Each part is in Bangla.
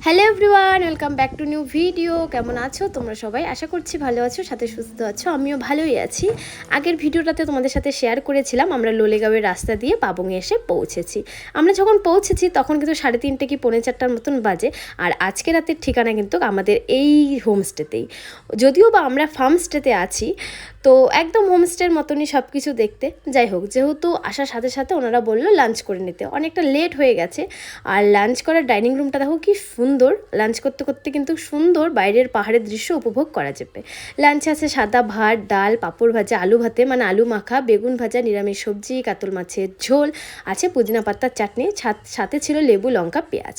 Hello everyone, welcome back to new video. কেমন আছো তোমরা সবাই? আশা করছি ভালো আছো, সাথে সুস্থ আছো। আমিও ভালোই আছি। আগের ভিডিওটাতে তোমাদের সাথে শেয়ার করেছিলাম আমরা লোলেগাঁওয়ের রাস্তা দিয়ে পাবংয়ে এসে পৌঁছেছি। আমরা যখন পৌঁছেছি তখন কিন্তু 3:30 কি 4:45 মতন বাজে। আর আজকে রাতের ঠিকানা কিন্তু আমাদের এই হোমস্টেতেই, যদিও বা আমরা ফার্মস্টেতে আছি, তো একদম হোমস্টের মতনই সব কিছু দেখতে। যাই হোক, যেহেতু আসার সাথে সাথে ওনারা বললো লাঞ্চ করে নিতে, অনেকটা লেট হয়ে গেছে। আর লাঞ্চ করার ডাইনিং রুমটা দেখো কি সুন্দর, লাঞ্চ করতে করতে কিন্তু সুন্দর বাইরের পাহাড়ের দৃশ্য উপভোগ করা যাবে। লাঞ্চে আছে সাদা ভাত, ডাল, পাঁপড় ভাজা, আলু ভাতে মানে আলু মাখা, বেগুন ভাজা, নিরামিষ সবজি, কাতল মাছের ঝোল, আছে পুদিনা পাতার চাটনি, সাথে ছিল লেবু, লঙ্কা, পেঁয়াজ।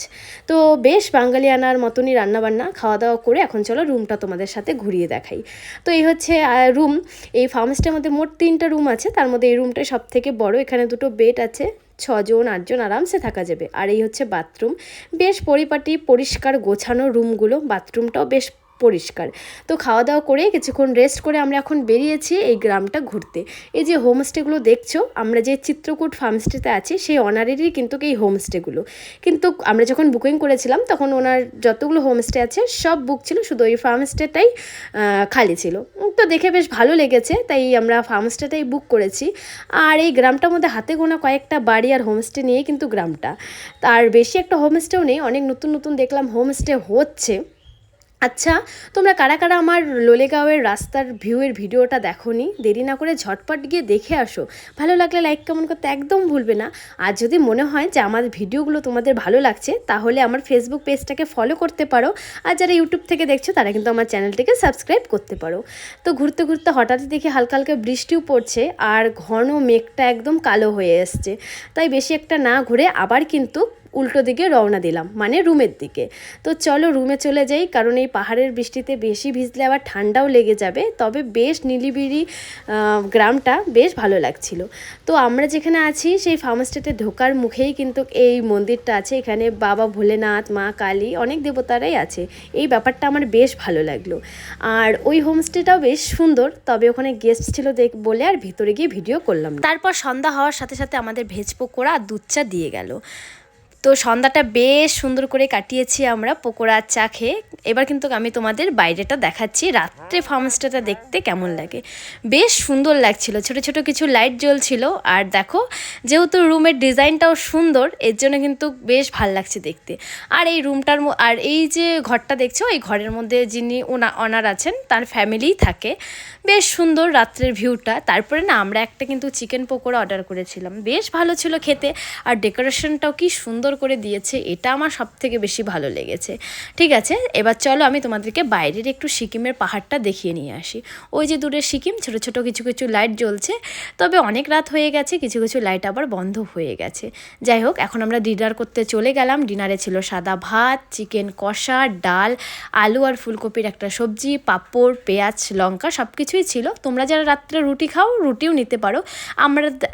তো বেশ বাঙালিয়ানার মতনই রান্নাবান্না। খাওয়া দাওয়া করে এখন চলো রুমটা তোমাদের সাথে ঘুরিয়ে দেখাই। তো এই হচ্ছে রুম। এই ফার্মস্টের মধ্যে মোট 3টা রুম আছে, তার মধ্যে এই রুমটাই সব থেকে বড়। এখানে 2টো বেড আছে, 6জন 8জন আরামসে থাকা যাবে। আর এই হচ্ছে বাথরুম, বেশ পরিপাটি পরিষ্কার গোছানো রুমগুলো, বাথরুমটাও বেশ পরিষ্কার। তো খাওয়া দাওয়া করে কিছুক্ষণ রেস্ট করে আমরা এখন বেরিয়েছি এই গ্রামটা ঘুরতে। এই যে হোমস্টেগুলো দেখছো, আমরা যে চিত্রকূট ফার্মস্টেতে আছি সেই অনারেরই কিন্তু এই হোমস্টেগুলো। কিন্তু আমরা যখন বুকিং করেছিলাম তখন ওনার যতগুলো হোমস্টে আছে সব বুক ছিল, শুধু ওই ফার্মস্টেটাই খালি ছিল। তো দেখে বেশ ভালো লেগেছে, তাই আমরা ফার্মস্টেটাই বুক করেছি। আর এই গ্রামটার মধ্যে হাতে গোনা কয়েকটা বাড়ি আর হোমস্টে নিয়ে কিন্তু গ্রামটা, তার বেশি একটা হোমস্টেও নেই, অনেক নতুন নতুন দেখলাম হোমস্টে হচ্ছে। আচ্ছা, তোমরা কারা কারা আমার লোলেগাঁওয়ের রাস্তার ভিউয়ের ভিডিওটা দেখোনি? দেরি না করে ঝটপট গিয়ে দেখে আসো। ভালো লাগলে লাইক কমেন্ট করতে একদম ভুলবে না। আর যদি মনে হয় যে আমার ভিডিওগুলো তোমাদের ভালো লাগছে, তাহলে আমার ফেসবুক পেজটাকে ফলো করতে পারো। আর যারা ইউটিউব থেকে দেখছো তারা কিন্তু আমার চ্যানেলটিকে সাবস্ক্রাইব করতে পারো। তো ঘুরতে ঘুরতে হঠাৎই দেখি হালকা হালকা বৃষ্টিও পড়ছে আর ঘন মেঘটা একদম কালো হয়ে এসছে। তাই বেশি একটা না ঘুরে আবার কিন্তু উল্টো দিকে রওনা দিলাম, মানে রুমের দিকে। তো চলো রুমে চলে যাই, কারণ এই পাহাড়ের বৃষ্টিতে বেশি ভিজলে আবার ঠান্ডাও লেগে যাবে। তবে বেশ নিলিবিলি গ্রামটা বেশ ভালো লাগছিল। তো আমরা যেখানে আছি সেই ফার্মস্টেতে ঢোকার মুখেই কিন্তু এই মন্দিরটা আছে। এখানে বাবা ভোলেনাথ, মা কালী, অনেক দেবতারাই আছে। এই ব্যাপারটা আমার বেশ ভালো লাগলো। আর ওই হোমস্টেটাও বেশ সুন্দর, তবে ওখানে গেস্ট ছিল বলে আর ভিতরে গিয়ে ভিডিও করলাম। তারপর সন্ধ্যা হওয়ার সাথে সাথে আমাদের ভেজ পকোড়া আর দুধ চা দিয়ে গেল। তো সন্ধ্যাটা বেশ সুন্দর করে কাটিয়েছি আমরা পকোড়া আর চা খেয়ে। এবার কিন্তু আমি তোমাদের বাইরেটা দেখাচ্ছি, রাত্রে ফার্মস্টেটা দেখতে কেমন লাগে। বেশ সুন্দর লাগছিল, ছোট ছোট কিছু লাইট জ্বলছিল। আর দেখো, যেহেতু রুমের ডিজাইনটাও সুন্দর, এর জন্য কিন্তু বেশ ভাল লাগছে দেখতে। আর এই রুমটার আর এই যে ঘরটা দেখছো, এই ঘরের মধ্যে যিনি অনার আছেন তার ফ্যামিলিই থাকে। বেশ সুন্দর রাত্রের ভিউটা। তারপরে না আমরা একটা কিন্তু চিকেন পকোড়া অর্ডার করেছিলাম, বেশ ভালো ছিল খেতে। আর ডেকোরেশনটাও কি সুন্দর করে দিয়েছে, এটা আমার সব থেকে বেশি ভালো লেগেছে। ঠিক আছে, এবার চলো আমি তোমাদেরকে বাইরের একটু সিকিমের পাহাড়টা দেখিয়ে নিয়ে আসি। ওই যে দূরে সিকিম, ছোট ছোট কিছু কিছু লাইট জ্বলছে। তবে অনেক রাত হয়ে গেছে, কিছু কিছু লাইট আবার বন্ধ হয়ে গেছে। যাই হোক, এখন আমরা ডিনার করতে চলে গেলাম। ডিনারে ছিল সাদা ভাত, চিকেন কষা, ডাল, আলু আর ফুলকপির একটা সবজি, পাঁপড়, পেঁয়াজ, লঙ্কা, সব কিছুই ছিল। তোমরা যারা রাত্রে রুটি খাও রুটিও নিতে পারো।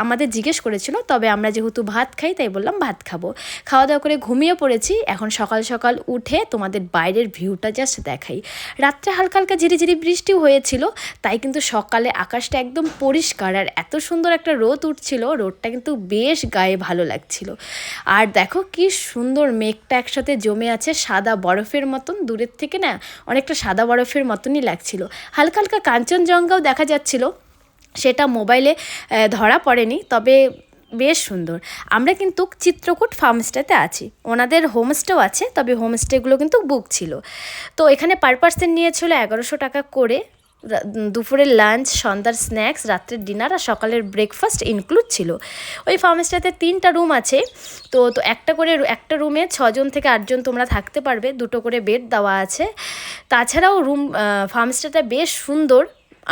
আমাদের জিজ্ঞেস করেছিল, তবে আমরা যেহেতু ভাত খাই তাই বললাম ভাত খাবো। খাওয়া দাওয়া করে ঘুমিয়ে পড়েছি। এখন সকাল সকাল উঠে তোমাদের বাইরের ভিউটা জাস্ট দেখাই। রাত্রে হালকা হালকা ঝিরিঝিরি বৃষ্টিও হয়েছিল, তাই কিন্তু সকালে আকাশটা একদম পরিষ্কার আর এত সুন্দর একটা রোদ উঠছিল, রোদটা কিন্তু বেশ গায়ে ভালো লাগছিল। আর দেখো কি সুন্দর মেঘটা একসাথে জমে আছে সাদা বরফের মতন, দূরের থেকে না অনেকটা সাদা বরফের মতনই লাগছিল। হালকা হালকা কাঞ্চনজঙ্ঘাও দেখা যাচ্ছিল, সেটা মোবাইলে ধরা পড়েনি, তবে বেশ সুন্দর। আমরা কিন্তু চিত্রকূট ফার্মস্টেতে আছি, ওনাদের হোমস্টেও আছে, তবে হোমস্টেগুলো কিন্তু বুক ছিল। তো এখানে পার পার্সন নিয়েছিল 1100 টাকা করে। দুপুরের লাঞ্চ, সন্ধ্যার স্ন্যাক্স, রাত্রের ডিনার আর সকালের ব্রেকফাস্ট ইনক্লুড ছিল। ওই ফার্মস্টেতে 3টা রুম আছে। তো একটা রুমে 6জন থেকে 8জন তোমরা থাকতে পারবে, 2টো করে বেড দেওয়া আছে। তাছাড়াও ফার্মস্টেটা বেশ সুন্দর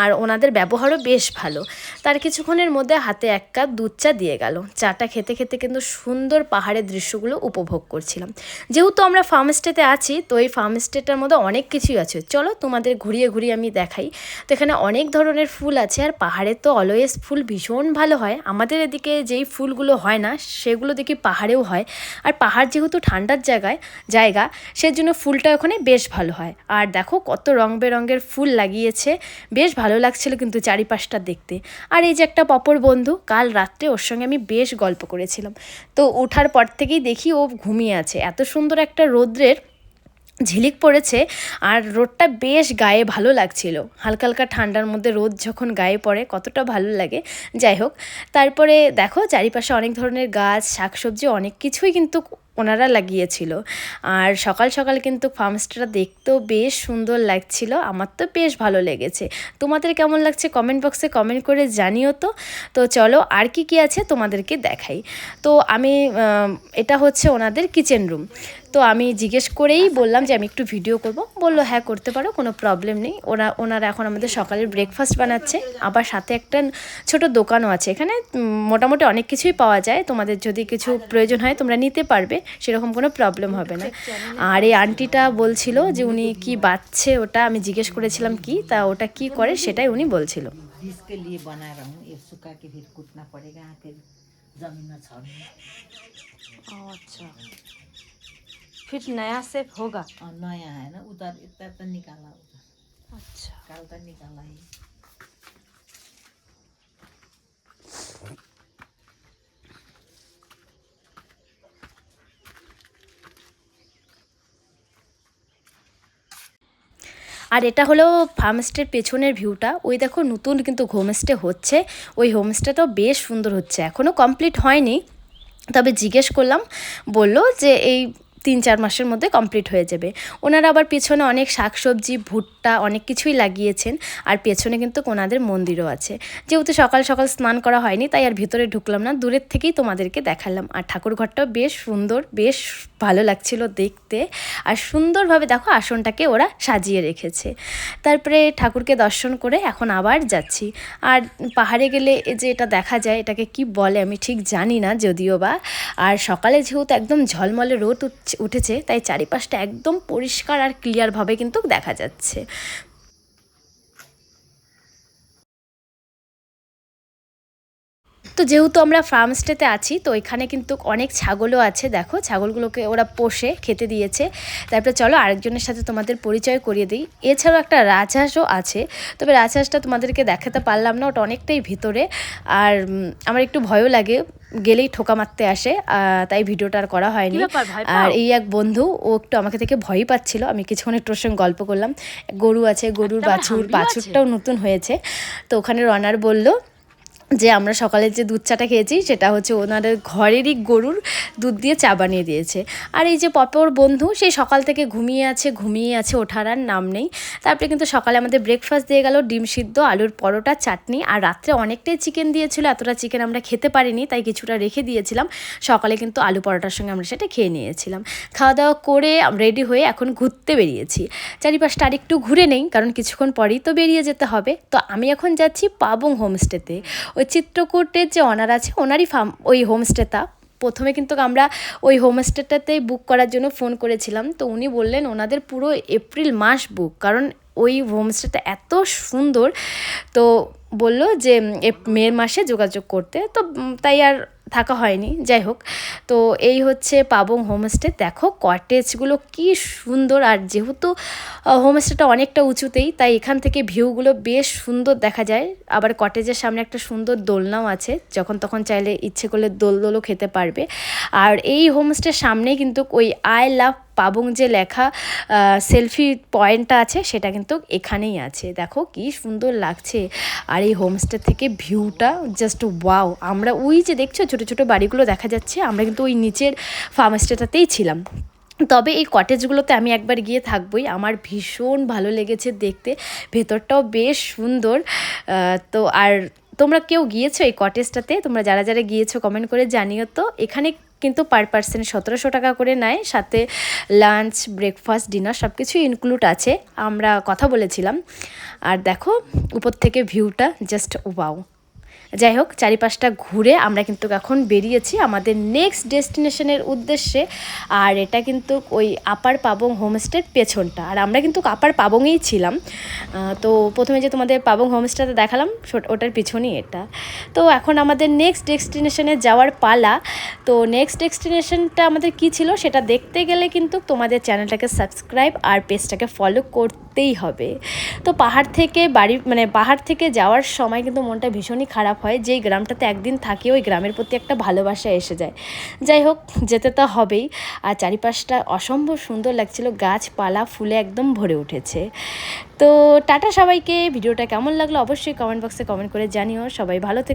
আর ওনাদের ব্যবহারও বেশ ভালো। তার কিছুক্ষণের মধ্যে হাতে 1 কাপ দুধ চা দিয়ে গেল। চাটা খেতে খেতে কিন্তু সুন্দর পাহাড়ের দৃশ্যগুলো উপভোগ করছিলাম। যেহেতু আমরা ফার্মস্টেতে আছি, তো এই ফার্মস্টেটার মধ্যে অনেক কিছুই আছে, চলো তোমাদের ঘুরিয়ে ঘুরিয়ে আমি দেখাই। তো এখানে অনেক ধরনের ফুল আছে, আর পাহাড়ে তো অলওয়েজ ফুল ভীষণ ভালো হয়। আমাদের এদিকে যেই ফুলগুলো হয় না সেগুলো দেখি পাহাড়েও হয়। আর পাহাড় যেহেতু ঠান্ডার জায়গা, সেজন্য ফুলটা ওখানে বেশ ভালো হয়। আর দেখো কত রং বেরঙের ফুল লাগিয়েছে, বেশ ভালো লাগছিল কিন্তু চারিপাশটা দেখতে। আর এই যে একটা অপর বন্ধু, কাল রাত্রে ওর সঙ্গে আমি বেশ গল্প করেছিলাম। তো ওঠার পর থেকেই দেখি ও ঘুমিয়ে আছে। এত সুন্দর একটা রৌদ্রের ঝিলিক পড়েছে আর রোদটা বেশ গায়ে ভালো লাগছিল। হালকা হালকা ঠান্ডার মধ্যে রোদ যখন গায়ে পড়ে কতটা ভালো লাগে। যাই হোক, তারপরে দেখো চারিপাশে অনেক ধরনের গাছ, শাকসবজি অনেক কিছুই কিন্তু ওনারা লাগিয়েছিল। আর সকাল সকাল কিন্তু ফার্মস্টেটা দেখতেও বেশ সুন্দর লাগছিল, আমার তো বেশ ভালো লেগেছে। তোমাদের কেমন লাগছে কমেন্ট বক্সে কমেন্ট করে জানিও তো। তো চলো আর কি কি আছে তোমাদেরকে দেখাই। তো আমি এটা হচ্ছে ওনাদের কিচেন রুম। তো আমি জিজ্ঞেস করেই বললাম যে আমি একটু ভিডিও করব, বললো হ্যাঁ করতে পারো, কোনো প্রবলেম নেই। ওনারা এখন আমাদের সকালের ব্রেকফাস্ট বানাচ্ছে, আবার সাথে একটা ছোট দোকানও আছে। এখানে মোটামুটি অনেক কিছুই পাওয়া যায়, তোমাদের যদি কিছু প্রয়োজন হয় তোমরা নিতে পারবে, সেরকম কোনো প্রবলেম হবে না। আর এই আন্টিটা বলছিল যে উনি কি বাচ্ছে, ওটা আমি জিজ্ঞেস করেছিলাম কি, তা ওটা কি করে সেটাই উনি বলছিল। अच्छा, फिर नया से होगा? नया है ना, उधर इतना तो निकाला, उधर अच्छा, कल तक निकाला ही। আর এটা হলো ফার্মস্টের পেছনের ভিউটা। ওই দেখো নতুন কিন্তু হোমস্টে হচ্ছে, ওই হোমস্টেটাও বেশ সুন্দর হচ্ছে, এখনও কমপ্লিট হয়নি, তবে জিজ্ঞেস করলাম, বললো যে এই 3-4 মাসের মধ্যে কমপ্লিট হয়ে যাবে। ওনারা আবার পেছনে অনেক শাকসবজি, ভুট্টা অনেক কিছুই লাগিয়েছেন। আর পেছনে কিন্তু ওনাদের মন্দিরও আছে। যেহেতু সকাল সকাল স্নান করা হয়নি তাই আর ভিতরে ঢুকলাম না, দূরের থেকেই তোমাদেরকে দেখালাম। আর ঠাকুর ঘরটাও বেশ সুন্দর, বেশ ভালো লাগছিল দেখতে। আর সুন্দরভাবে দেখো আসনটাকে ওরা সাজিয়ে রেখেছে। তারপরে ঠাকুরকে দর্শন করে এখন আবার যাচ্ছি। আর পাহাড়ে গেলে যে এটা দেখা যায়, এটাকে কি বলে আমি ঠিক জানি না যদিও বা। আর সকালে যেহেতু একদম ঝলমলে রোদ উঠেছে তাই চারিপাশটা একদম পরিষ্কার আর ক্লিয়ারভাবে কিন্তু দেখা যাচ্ছে। তো যেহেতু আমরা ফার্মস্টেতে আছি তো এখানে কিন্তু অনেক ছাগলও আছে, দেখো ছাগলগুলোকে ওরা পোষে খেতে দিয়েছে। তারপরে চলো আরেকজনের সাথে তোমাদের পরিচয় করিয়ে দিই। এছাড়াও একটা রাজহাঁসও আছে, তবে রাজহাঁসটা তোমাদেরকে দেখাতে পারলাম না, ওটা অনেকটাই ভিতরে। আর আমার একটু ভয়ও লাগে, গেলেই ঠোকা মারতে আসে, তাই ভিডিওটা আর করা হয়নি। আর এই এক বন্ধু, ও একটু আমাকে থেকে ভয়ই পাচ্ছিল, আমি কিছুক্ষণ একটু ওর সঙ্গে গল্প করলাম। গরু আছে, গরুর বাছুরটাও নতুন হয়েছে। তো ওখানে রনার বলল যে আমরা সকালে যে দুধ চাটা খেয়েছি সেটা হচ্ছে ওনাদের ঘরেরই গরুর দুধ দিয়ে চা বানিয়ে দিয়েছে। আর এই যে পপর বন্ধু, সেই সকাল থেকে ঘুমিয়ে আছে, ওঠার আর নাম নেই। তারপরে কিন্তু সকালে আমাদের ব্রেকফাস্ট দিয়ে গেল ডিম সিদ্ধ, আলুর পরোটা, চাটনি। আর রাত্রে অনেকটাই চিকেন দিয়েছিল, এতটা চিকেন আমরা খেতে পারিনি তাই কিছুটা রেখে দিয়েছিলাম। সকালে কিন্তু আলু পরোটার সঙ্গে আমরা সেটা খেয়ে নিয়েছিলাম। খাওয়া দাওয়া করে রেডি হয়ে এখন ঘুরতে বেরিয়েছি। চারিপাশটা আরেকটু ঘুরে নেই, কারণ কিছুক্ষণ পরেই তো বেরিয়ে যেতে হবে। তো আমি এখন যাচ্ছি পাবং হোমস্টেতে। ওই চিত্রকূটের যে অনার আছে ওনারই ওই হোমস্টেটা। প্রথমে কিন্তু আমরা ওই হোমস্টেটাতেই বুক করার জন্য ফোন করেছিলাম, তো উনি বললেন ওনাদের পুরো এপ্রিল মাস বুক, কারণ ওই হোমস্টেটা এত সুন্দর। তো বললো যে মে মাসে যোগাযোগ করতে, তো তাই আর থাকা হয়নি। যাই হোক, তো এই হচ্ছে পাবং হোমস্টে। দেখো কটেজগুলো কি সুন্দর, আর যেহেতু হোমস্টেটা অনেকটা উঁচুতেই তাই এখান থেকে ভিউগুলো বেশ সুন্দর দেখা যায়। আবার কটেজের সামনে একটা সুন্দর দোলনাও আছে, যখন তখন চাইলে ইচ্ছে করলে দোলও খেতে পারবে। আর এই হোমস্টের সামনেই কিন্তু ওই আই লাভ পাবং যে লেখা সেলফি পয়েন্টটা আছে সেটা কিন্তু এখানেই আছে। দেখো কি সুন্দর লাগছে। আর এই হোমস্টে থেকে ভিউটা জাস্ট ওয়াও। আমরা ওই যে দেখছো ছোটো ছোটো বাড়িগুলো দেখা যাচ্ছে, আমরা কিন্তু ওই নিচের ফার্মস্টেটাতেই ছিলাম। তবে এই কটেজগুলোতে আমি একবার গিয়ে থাকবই, আমার ভীষণ ভালো লেগেছে দেখতে, ভেতরটাও বেশ সুন্দর। তো আর তোমরা কেউ গিয়েছো এই কটেজটাতে? তোমরা যারা যারা গিয়েছো কমেন্ট করে জানিও তো। এখানে কিন্তু পার পার্সন 1700 টাকা করে নেয়, সাথে লাঞ্চ, ব্রেকফাস্ট, ডিনার সব কিছুই ইনক্লুড আছে, আমরা কথা বলেছিলাম। আর দেখো উপর থেকে ভিউটা জাস্ট ওয়াও। যাই হোক, চারিপাশটা ঘুরে আমরা কিন্তু এখন বেরিয়েছি আমাদের নেক্সট ডেস্টিনেশনের উদ্দেশ্যে। আর এটা কিন্তু ওই আপার পাবং হোমস্টের পেছনটা, আর আমরা কিন্তু আপার পাবংয়েই ছিলাম। তো প্রথমে যে তোমাদের পাবং হোমস্টেতে দেখালাম ওটার পিছনেই এটা। তো এখন আমাদের নেক্সট ডেস্টিনেশনে যাওয়ার পালা। তো নেক্সট ডেস্টিনেশনটা আমাদের কি ছিল সেটা দেখতে গেলে কিন্তু তোমাদের চ্যানেলটাকে সাবস্ক্রাইব আর পেজটাকে ফলো করতেই হবে। তো পাহাড় থেকে পাহাড় থেকে যাওয়ার সময় কিন্তু মনটা ভীষণই খারাপ হয়। হয়, যেই গ্রামটাতে একদিন থাকে ওই গ্রামের প্রতি একটা ভালোবাসা এসে যায়। যাই হোক, যেতে তো হবেই। আর চারিপাশটা অসম্ভব সুন্দর লাগছিল, গাছপালা ফুলে একদম ভরে উঠেছে। তো টাটা সবাইকে। ভিডিওটা কেমন লাগলো অবশ্যই কমেন্ট বক্সে কমেন্ট করে জানিও। সবাই ভালো থেকে